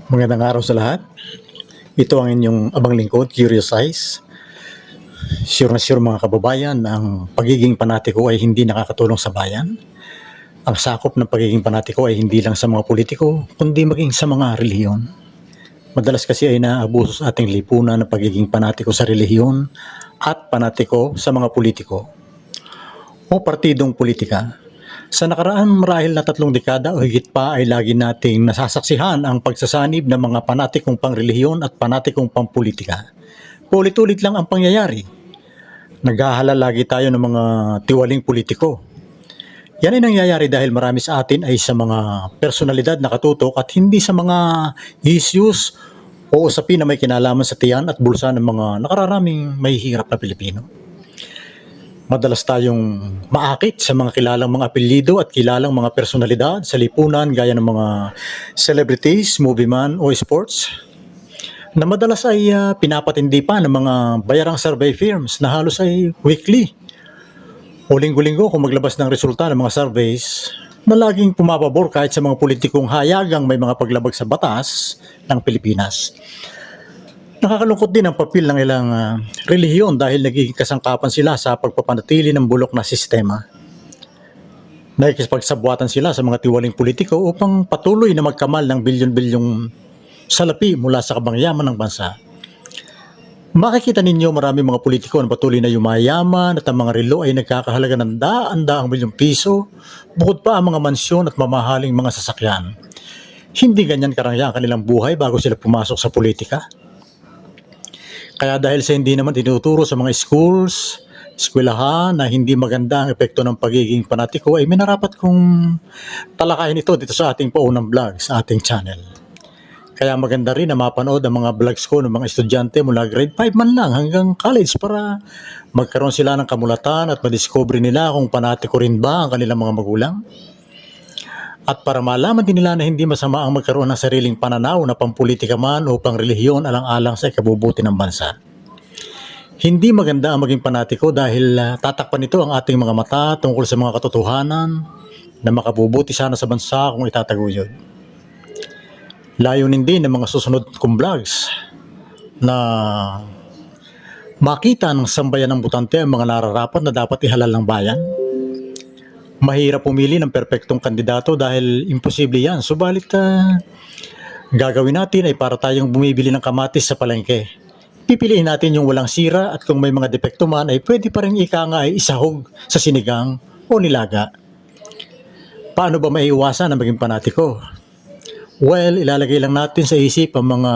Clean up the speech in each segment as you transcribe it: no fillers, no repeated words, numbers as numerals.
Magandang araw sa lahat. Ito ang inyong abang lingkod, Curious Eyes. Sure na sure mga kababayan na ang pagiging panatiko ay hindi nakakatulong sa bayan. Ang sakop ng pagiging panatiko ay hindi lang sa mga politiko, kundi maging sa mga relihiyon. Madalas kasi ay naabuso sa ating lipunan ng pagiging panatiko sa relihiyon at panatiko sa mga politiko o partidong politika. Sa nakaraan marahil na 3 dekada o higit pa ay lagi nating nasasaksihan ang pagsasanib ng mga panatikong pangrelihiyon at panatikong pampolitika. Paulit-ulit lang ang pangyayari. Naghahalal lagi tayo ng mga tiwaling politiko. Yan ay nangyayari dahil marami sa atin ay sa mga personalidad na katutok at hindi sa mga issues o usapin na may kinalaman sa tiyan at bulsa ng mga nakararaming mahihirap na Pilipino. Madalas tayong maakit sa mga kilalang mga apelyido at kilalang mga personalidad sa lipunan gaya ng mga celebrities, movie man o sports na madalas ay pinapatindi pa ng mga bayarang survey firms na halos ay weekly o linggo-linggo kung maglabas ng resulta ng mga surveys na laging pumapabor kahit sa mga politikong hayagang may mga paglabag sa batas ng Pilipinas. Nakakalungkot din ang papel ng ilang relihiyon dahil nagiging kasangkapan sila sa pagpapanatili ng bulok na sistema. Nakikipagsabwatan sila sa mga tiwaling politiko upang patuloy na magkamal ng bilyon-bilyong salapi mula sa kabangyaman ng bansa. Makikita ninyo marami mga politiko na patuloy na yumayaman at ang mga relo ay nagkakahalaga ng daan-daang milyong piso, bukod pa ang mga mansyon at mamahaling mga sasakyan. Hindi ganyan karangya ang kanilang buhay bago sila pumasok sa politika. Kaya dahil sa hindi naman tinuturo sa mga schools, eskwelahan na hindi maganda ang epekto ng pagiging panatiko ay minarapat kong talakayin ito dito sa ating paunang vlog sa ating channel. Kaya maganda rin na mapanood ang mga vlogs ko ng mga estudyante mula grade 5 man lang hanggang college para magkaroon sila ng kamulatan at madiscover nila kung panatiko rin ba ang kanilang mga magulang. At para malaman din nila na hindi masama ang magkaroon ng sariling pananaw na pampolitika man o pangrelihiyon alang-alang sa ikabubuti ng bansa. Hindi maganda ang maging panatiko dahil tatakpan nito ang ating mga mata tungkol sa mga katotohanan na makabubuti sana sa bansa kung itataguyod. Layunin din ng mga susunod kong vlogs na makita ng sambayan ng butante ang mga nararapat na dapat ihalal ng bayan. Mahirap pumili ng perpektong kandidato dahil imposible yan. Subalit gagawin natin ay para tayong bumibili ng kamatis sa palengke. Pipiliin natin yung walang sira at kung may mga depekto man ay pwede pa rin ika nga ay isahog sa sinigang o nilaga. Paano ba maiiwasan ang maging panatiko? Well, ilalagay lang natin sa isip ang mga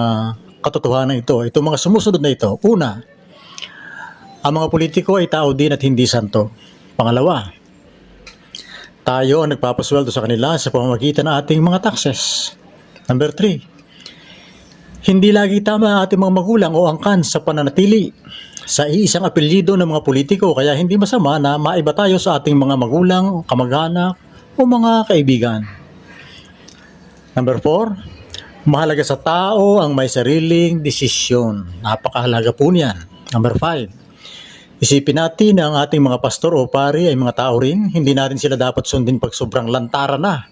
katotohanan ito. Itong mga sumusunod na ito. Una, ang mga politiko ay tao din at hindi santo. Pangalawa, tayo ang nagpapasweldo sa kanila sa pamamagitan ng ating mga taxes. Number 3, hindi lagi tama ang ating mga magulang o angkan sa pananatili sa iisang apelyido ng mga politiko kaya hindi masama na maiba tayo sa ating mga magulang, kamag-anak o mga kaibigan. Number 4, mahalaga sa tao ang may sariling desisyon. Napakahalaga po niyan. Number 5, isipin natin na ang ating mga pastor o pari ay mga tao rin. Hindi natin sila dapat sundin pag sobrang lantara na.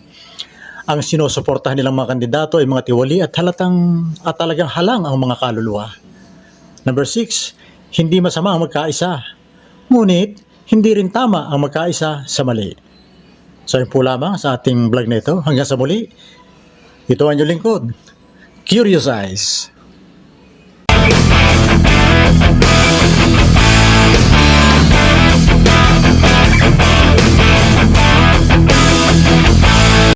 Ang sinusuportahan nilang mga kandidato ay mga tiwali at talagang halang ang mga kaluluwa. Number 6, hindi masama ang magkaisa. Ngunit, hindi rin tama ang magkaisa sa mali. So yun po lamang sa ating vlog na ito. Hanggang sa muli, ito ang inyong lingkod, Curious Eyes.